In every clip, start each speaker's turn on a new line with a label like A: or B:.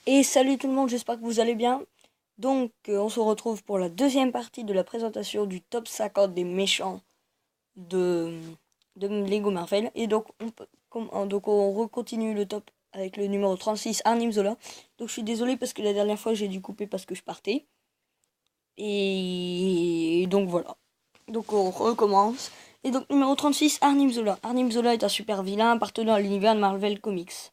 A: Et salut tout le monde, j'espère que vous allez bien. Donc, on se retrouve pour la deuxième partie de la présentation du top 50 des méchants de, de Lego Marvel. Et donc, on recontinue le top avec le numéro 36, Arnim Zola. Donc, je suis désolé parce que la dernière fois, j'ai dû couper parce que je partais. Et donc, voilà. Donc, on recommence. Et donc, numéro 36, Arnim Zola. Arnim Zola est un super vilain appartenant à l'univers de Marvel Comics.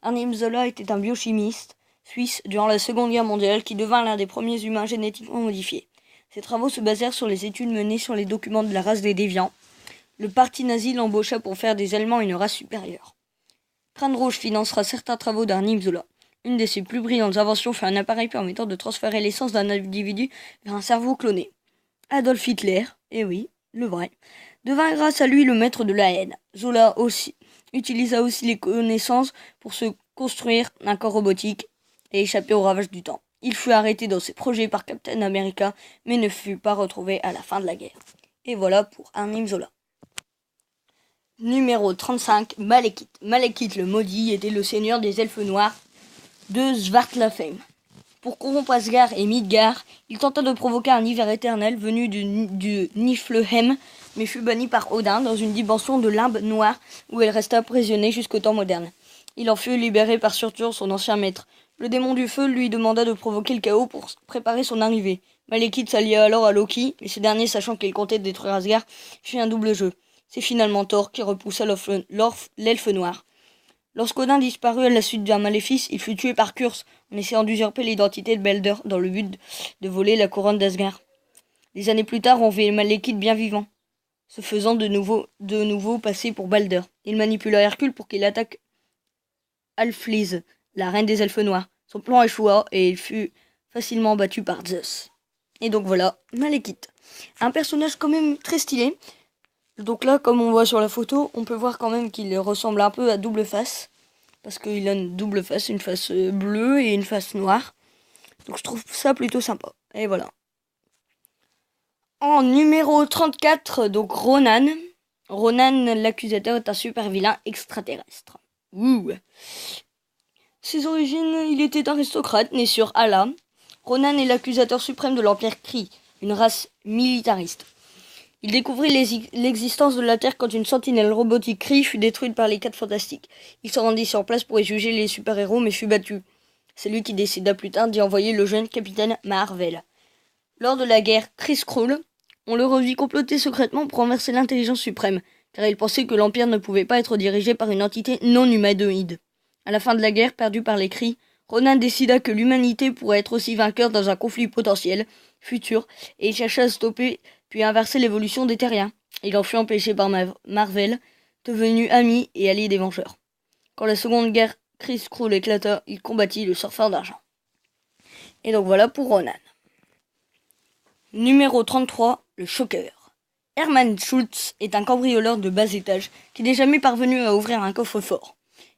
A: Arnim Zola était un biochimiste suisse durant la Seconde Guerre mondiale qui devint l'un des premiers humains génétiquement modifiés. Ses travaux se basèrent sur les études menées sur les documents de la race des déviants. Le parti nazi l'embaucha pour faire des Allemands une race supérieure. Crâne Rouge financera certains travaux d'Arnim Zola. Une de ses plus brillantes inventions fut un appareil permettant de transférer l'essence d'un individu vers un cerveau cloné. Adolf Hitler, eh oui, le vrai, devint grâce à lui le maître de la haine. Zola utilisa aussi les connaissances pour se construire un corps robotique et échapper aux ravages du temps. Il fut arrêté dans ses projets par Captain America, mais ne fut pas retrouvé à la fin de la guerre. Et voilà pour Arnim Zola. Numéro 35, Malekith. Malekith le maudit était le seigneur des elfes noirs de Svartalfheim. Pour corrompre Asgard et Midgard, il tenta de provoquer un hiver éternel venu du Niflheim, mais fut banni par Odin dans une dimension de limbe noire où elle resta emprisonnée jusqu'au temps moderne. Il en fut libéré par Surtur, son ancien maître. Le démon du feu lui demanda de provoquer le chaos pour préparer son arrivée. Malekith s'allia alors à Loki, mais ce dernier, sachant qu'il comptait détruire Asgard, fit un double jeu. C'est finalement Thor qui repoussa l'elfe noir. Lorsqu'Odin disparut à la suite d'un maléfice, il fut tué par Kurse en essayant d'usurper l'identité de Balder dans le but de voler la couronne d'Asgard. Des années plus tard, on vit Malekith bien vivant, se faisant de nouveau passer pour Balder. Il manipula Hercule pour qu'il attaque Alflise, la reine des elfes noirs. Son plan échoua et il fut facilement battu par Zeus. Et donc voilà, Malekith. Un personnage quand même très stylé. Donc là, comme on voit sur la photo, on peut voir quand même qu'il ressemble un peu à Double Face. Parce qu'il a une double face, une face bleue et une face noire. Donc je trouve ça plutôt sympa. Et voilà. En numéro 34, donc Ronan. Ronan, l'accusateur, est un super vilain extraterrestre. Ouh. Ses origines, il était aristocrate, né sur Ala. Ronan est l'accusateur suprême de l'Empire Kree, une race militariste. Il découvrit l'existence de la Terre quand une sentinelle robotique Kree fut détruite par les 4 Fantastiques. Il se rendit sur place pour y juger les super-héros mais fut battu. C'est lui qui décida plus tard d'y envoyer le jeune capitaine Marvel. Lors de la guerre Kree-Skrull, on le revit comploter secrètement pour renverser l'intelligence suprême, car il pensait que l'Empire ne pouvait pas être dirigé par une entité non humanoïde. À la fin de la guerre, perdue par les Kree, Ronan décida que l'humanité pourrait être aussi vainqueur dans un conflit potentiel, futur, et il chercha à stopper puis inverser l'évolution des terriens. Il en fut empêché par Marvel, devenu ami et allié des Vengeurs. Quand la seconde guerre Kree-Skrull éclata, il combattit le surfeur d'argent. Et donc voilà pour Ronan. Numéro 33, le Shocker. Hermann Schultz est un cambrioleur de bas étage qui n'est jamais parvenu à ouvrir un coffre-fort.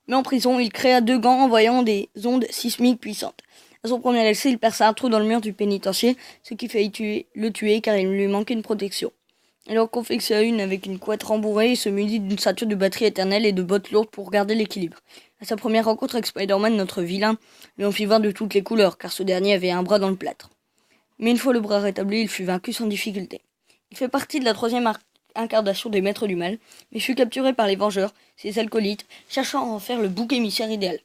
A: Mais en prison, il créa 2 gants envoyant des ondes sismiques puissantes. À son premier essai, il perça un trou dans le mur du pénitencier, ce qui faillit le tuer car il lui manquait une protection. Il en confectionna une avec une couette rembourrée et se munit d'une ceinture de batterie éternelle et de bottes lourdes pour garder l'équilibre. À sa première rencontre avec Spider-Man, notre vilain lui en fit voir de toutes les couleurs, car ce dernier avait un bras dans le plâtre. Mais une fois le bras rétabli, il fut vaincu sans difficulté. Il fait partie de la 3e incarnation des Maîtres du Mal, mais fut capturé par les Vengeurs, ses acolytes, cherchant à en faire le bouc émissaire idéal.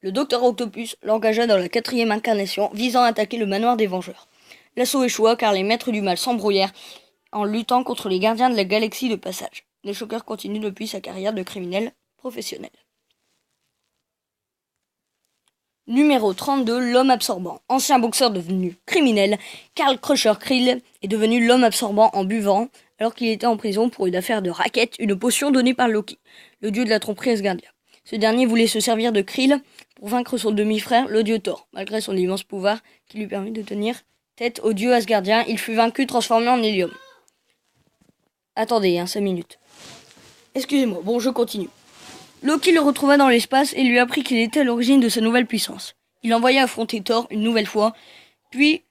A: Le Docteur Octopus l'engagea dans la 4e incarnation, visant à attaquer le manoir des Vengeurs. L'assaut échoua car les Maîtres du Mal s'embrouillèrent en luttant contre les gardiens de la galaxie de passage. Le Shocker continue depuis sa carrière de criminel professionnel. Numéro 32, l'homme absorbant. Ancien boxeur devenu criminel, Karl Crusher Krill est devenu l'homme absorbant en buvant, alors qu'il était en prison pour une affaire de racket, une potion donnée par Loki, le dieu de la tromperie asgardien. Ce dernier voulait se servir de Krill pour vaincre son demi-frère, le dieu Thor. Malgré son immense pouvoir qui lui permet de tenir tête au dieu asgardien, il fut vaincu transformé en hélium. Attendez, 5 minutes. Excusez-moi, bon, je continue. Loki le retrouva dans l'espace et lui apprit qu'il était à l'origine de sa nouvelle puissance. Il l'envoya affronter Thor une nouvelle fois, puis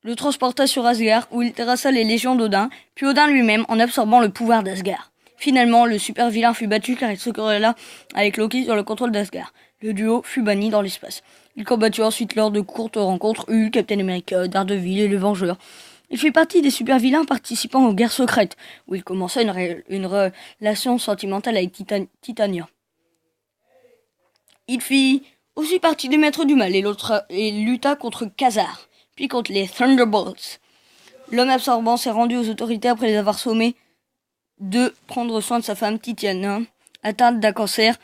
A: le transporta sur Asgard où il terrassa les légions d'Odin, puis Odin lui-même en absorbant le pouvoir d'Asgard. Finalement, le super vilain fut battu car il se querella avec Loki sur le contrôle d'Asgard. Le duo fut banni dans l'espace. Il combattit ensuite lors de courtes rencontres Hulk, Captain America, Daredevil et les Vengeurs. Il fit partie des super vilains participant aux guerres secrètes, où il commença une relation sentimentale avec Titania. Il fit aussi partie des maîtres du mal et lutta contre Khazar, puis contre les Thunderbolts. L'homme absorbant s'est rendu aux autorités après les avoir sommés de prendre soin de sa femme Titania, atteinte d'un cancer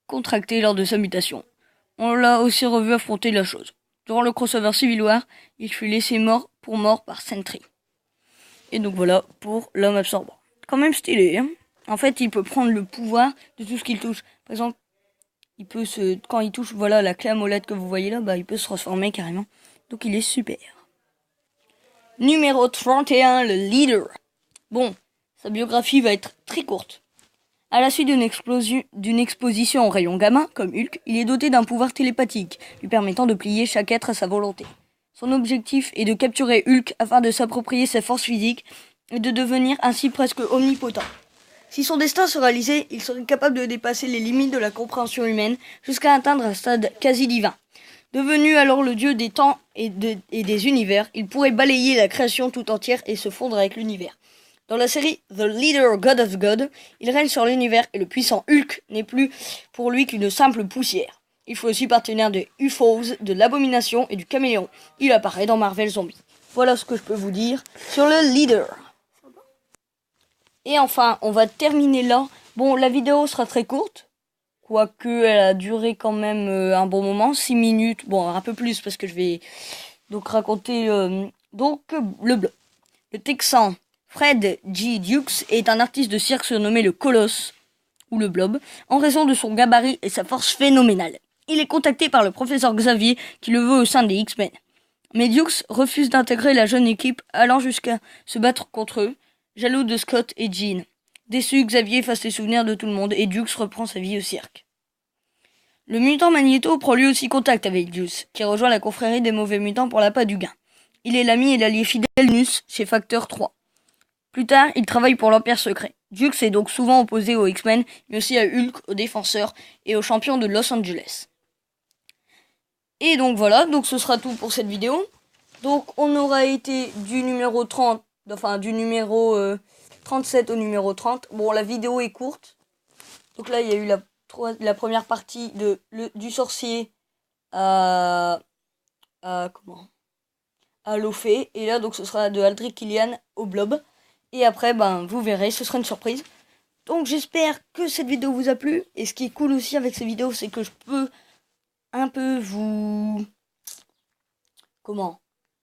A: contracté lors de sa mutation. On l'a aussi revu affronter la chose. Durant le crossover Civil War, il fut laissé mort par Sentry. Et donc voilà pour l'homme absorbant. Quand même stylé, hein. En fait, il peut prendre le pouvoir de tout ce qu'il touche. Par exemple, quand il touche, voilà, la clé à molette que vous voyez là, bah, il peut se transformer carrément. Donc il est super. Numéro 31, le leader. Bon, sa biographie va être très courte. À la suite d'une exposition aux rayons gamma, comme Hulk, il est doté d'un pouvoir télépathique, lui permettant de plier chaque être à sa volonté. Son objectif est de capturer Hulk afin de s'approprier sa force physique et de devenir ainsi presque omnipotent. Si son destin se réalisait, il serait capable de dépasser les limites de la compréhension humaine jusqu'à atteindre un stade quasi divin. Devenu alors le dieu des temps et des univers, il pourrait balayer la création tout entière et se fondre avec l'univers. Dans la série The Leader God of God, il règne sur l'univers et le puissant Hulk n'est plus pour lui qu'une simple poussière. Il faut aussi partenaire de UFOs, de l'Abomination et du Caméléon. Il apparaît dans Marvel Zombie. Voilà ce que je peux vous dire sur le Leader. Et enfin, on va terminer là. Bon, la vidéo sera très courte, quoique elle a duré quand même un bon moment, 6 minutes, bon un peu plus parce que je vais donc raconter le blog. Le Texan Fred G. Dukes est un artiste de cirque surnommé le Colosse, ou le Blob, en raison de son gabarit et sa force phénoménale. Il est contacté par le professeur Xavier qui le veut au sein des X-Men. Mais Dukes refuse d'intégrer la jeune équipe, allant jusqu'à se battre contre eux, jaloux de Scott et Jean. Déçu, Xavier efface les souvenirs de tout le monde et Dukes reprend sa vie au cirque. Le mutant Magneto prend lui aussi contact avec Dukes, qui rejoint la confrérie des mauvais mutants pour l'appât du gain. Il est l'ami et l'allié fidèle Nus chez Facteur 3. Plus tard, il travaille pour l'Empire Secret. Dukes est donc souvent opposé aux X-Men, mais aussi à Hulk, aux Défenseurs et aux champions de Los Angeles. Et donc voilà, donc ce sera tout pour cette vidéo. Donc on aura été du numéro 30, enfin du numéro 37 au numéro 30. Bon, la vidéo est courte. Donc là, il y a eu la première partie du sorcier à Lofé. Et là, donc ce sera de Aldrich Killian au Blob. Et après, vous verrez, ce sera une surprise. Donc j'espère que cette vidéo vous a plu. Et ce qui est cool aussi avec ces vidéos, c'est que je peux un peu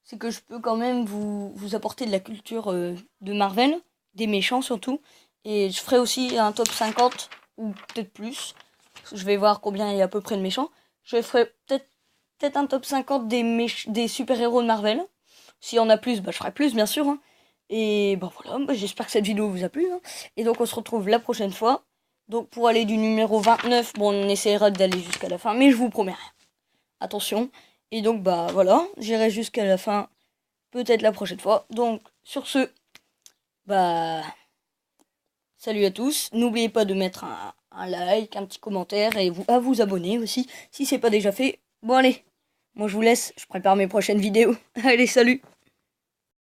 A: c'est que je peux quand même vous apporter de la culture de Marvel, des méchants surtout. Et je ferai aussi un top 50, ou peut-être plus. Je vais voir combien il y a à peu près de méchants. Je ferai peut-être un top 50 des super-héros de Marvel. S'il y en a plus, je ferai plus, bien sûr. Hein. Et voilà, j'espère que cette vidéo vous a plu. Hein. Et donc on se retrouve la prochaine fois. Donc pour aller du numéro 29, on essaiera d'aller jusqu'à la fin, mais je vous promets rien. Attention. Et donc voilà, j'irai jusqu'à la fin, peut-être la prochaine fois. Donc sur ce, salut à tous. N'oubliez pas de mettre un like, un petit commentaire et à vous abonner aussi si c'est pas déjà fait. Bon allez, moi je vous laisse, je prépare mes prochaines vidéos. Allez, salut.